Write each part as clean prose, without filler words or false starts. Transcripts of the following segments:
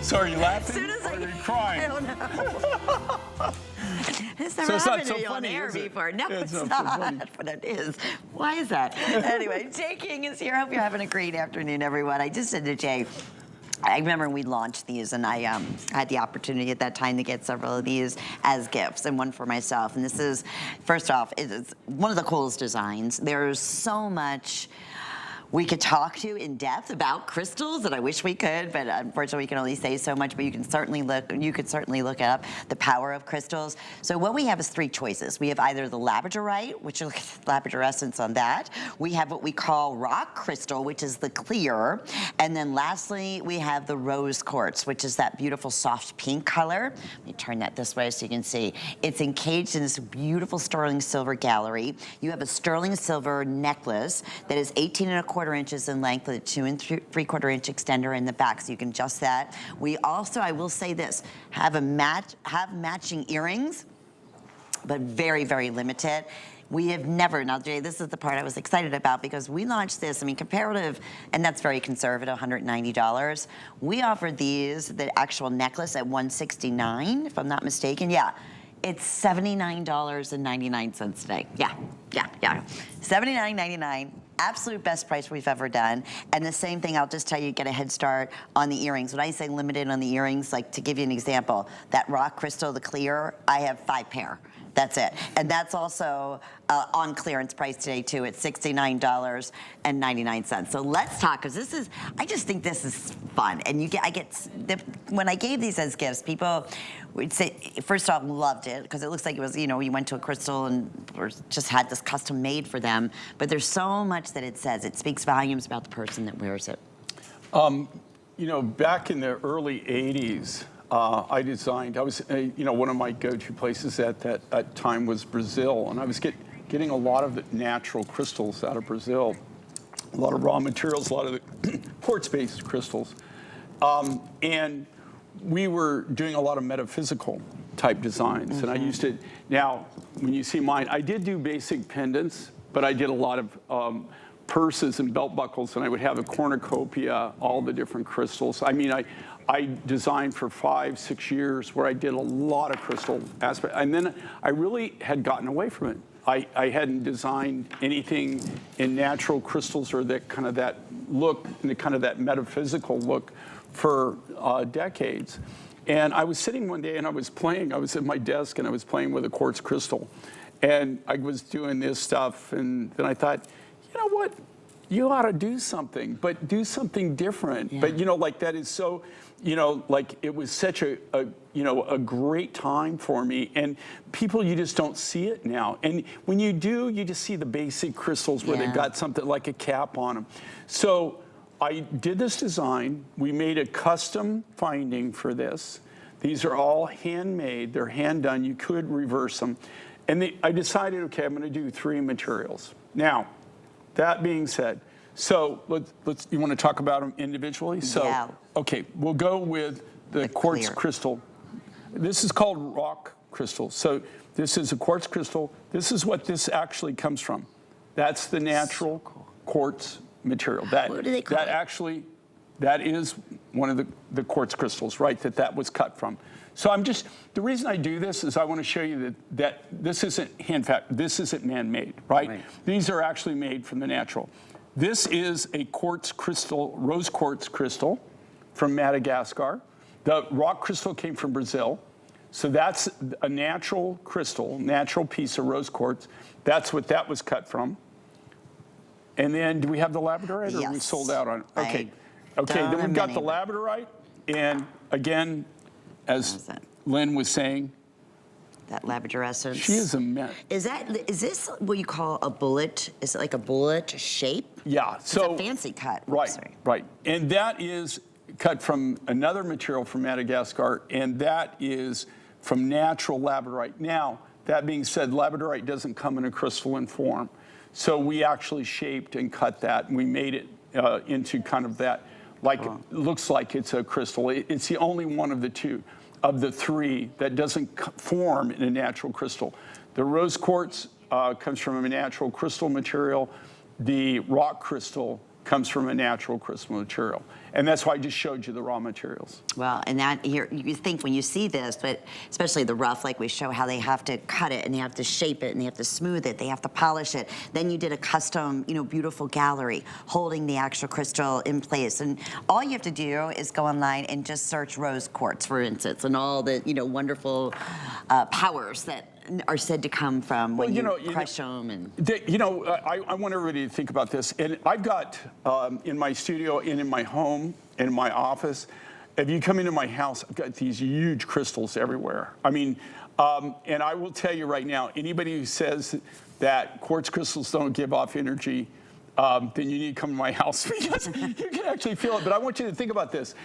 So are you laughing? As soon as or I are you crying? I don't know. It's never it's not happened so to me on funny, air is it? before. No, It's it's not so not, funny. but it is. Why is that? Anyway, Jay King is here. Hope you're having a great afternoon, everyone. I just said to Jay, I remember when we launched these, and I had the opportunity at that time to get several of these as gifts, and one for myself. And this is, first off, it is one of the coolest designs. There's so much we could talk to in depth about crystals, and I wish we could, but unfortunately we can only say so much. But you can certainly look. You could certainly look up the power of crystals. So what we have is three choices. We have either the Labradorite, which is labradorescence on that. We have what we call rock crystal, which is the clear, and then lastly we have the rose quartz, which is that beautiful soft pink color. Let me turn that this way so you can see. It's encaged in this beautiful sterling silver gallery. You have a sterling silver necklace that is 18¼ inches in length with a 2 3/4 inch extender in the back, so you can adjust that. We also, I will say this, have matching earrings, but very, very limited. We have never, now Jay, this is the part I was excited about because we launched this, I mean, comparative, and that's very conservative, $190. We offered these, the actual necklace at $169, if I'm not mistaken. Yeah, it's $79.99 today. Yeah. $79.99. Absolute best price we've ever done. And the same thing, I'll just tell you, get a head start on the earrings. When I say limited on the earrings, like to give you an example, that rock crystal, the clear, I have 5 pair. That's it. And that's also on clearance price today too. It's $69.99. So let's talk, because this is, I just think this is fun. And when I gave these as gifts, people would say, first off, loved it, because it looks like it was, you know, you went to a crystal and just had this custom made for them. But there's so much that it says. It speaks volumes about the person that wears it. You know, back in the early 80s, I was, you know, one of my go-to places at that time was Brazil, and I was getting a lot of the natural crystals out of Brazil, a lot of raw materials, a lot of the quartz-based crystals, and we were doing a lot of metaphysical type designs, and I used to. Now, when you see mine, I did do basic pendants, but I did a lot of purses and belt buckles, and I would have a cornucopia, all the different crystals. I mean, I designed for 5-6 years where I did a lot of crystal aspect, and then I really had gotten away from it. I hadn't designed anything in natural crystals or that kind of that look, and kind of that metaphysical look for decades. And I was sitting one day and I was at my desk and I was playing with a quartz crystal. And I was doing this stuff, and then I thought, you know what? You ought to do something, but do something different. Yeah. But you know, like that is so, you know, like it was such a you know, a great time for me. And people, you just don't see it now. And when you do, you just see the basic crystals where they've got something like a cap on them. So I did this design. We made a custom finding for this. These are all handmade. They're hand done. You could reverse them. And I decided, okay, I'm going to do 3 materials. Now, that being said, so let's you want to talk about them individually? So, yeah. Okay, we'll go with the quartz crystal. This is called rock crystal. So this is a quartz crystal. This is what this actually comes from. That's the natural quartz material. What do they call it? Actually, that is one of the quartz crystals, right, that was cut from. So the reason I do this is I want to show you that this isn't this isn't man-made, right? These are actually made from the natural. This is a quartz crystal, rose quartz crystal from Madagascar. The rock crystal came from Brazil. So that's a natural crystal, natural piece of rose quartz. That's what that was cut from. And then do we have the Labradorite, or are we sold out on it? Okay. Then we've got the Labradorite, and again, as Lynn was saying, that labradorescence. She is a mess. Is this what you call a bullet? Is it like a bullet shape? Yeah. So it's a fancy cut. Right. And that is cut from another material from Madagascar, and that is from natural labradorite. Now, that being said, labradorite doesn't come in a crystalline form. So we actually shaped and cut that, and we made it into kind of that, like, it looks like it's a crystal. It's the only one of the 3 that doesn't form in a natural crystal. The rose quartz comes from a natural crystal material. The rock crystal comes from a natural crystal material. And that's why I just showed you the raw materials. Well, and that here, you think when you see this, but especially the rough, like we show how they have to cut it and they have to shape it and they have to smooth it, they have to polish it. Then you did a custom, beautiful gallery holding the actual crystal in place. And all you have to do is go online and just search rose quartz, for instance, and all the, wonderful powers that are said to come from when you crush them. And I want everybody to think about this. And I've got in my studio and in my home, in my office, if you come into my house, I've got these huge crystals everywhere. I mean, and I will tell you right now, anybody who says that quartz crystals don't give off energy, then you need to come to my house because you can actually feel it. But I want you to think about this.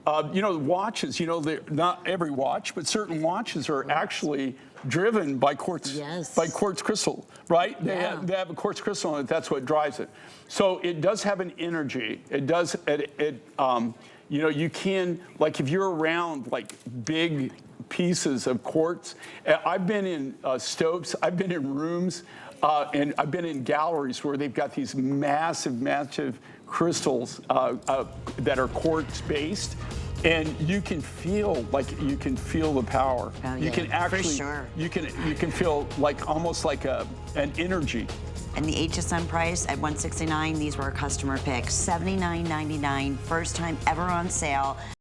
Watches, they're not every watch, but certain watches are actually driven by quartz, by quartz crystal, right? They have a quartz crystal in it. That's what drives it. So it does have an energy. It does, you can, like if you're around like big pieces of quartz, I've been in stoves, I've been in rooms, and I've been in galleries where they've got these massive crystals that are quartz-based, and you can feel the power. Oh, you can actually, for sure. you can feel like almost like an energy. And the HSN price at $169. These were our customer picks, $79.99, first time ever on sale.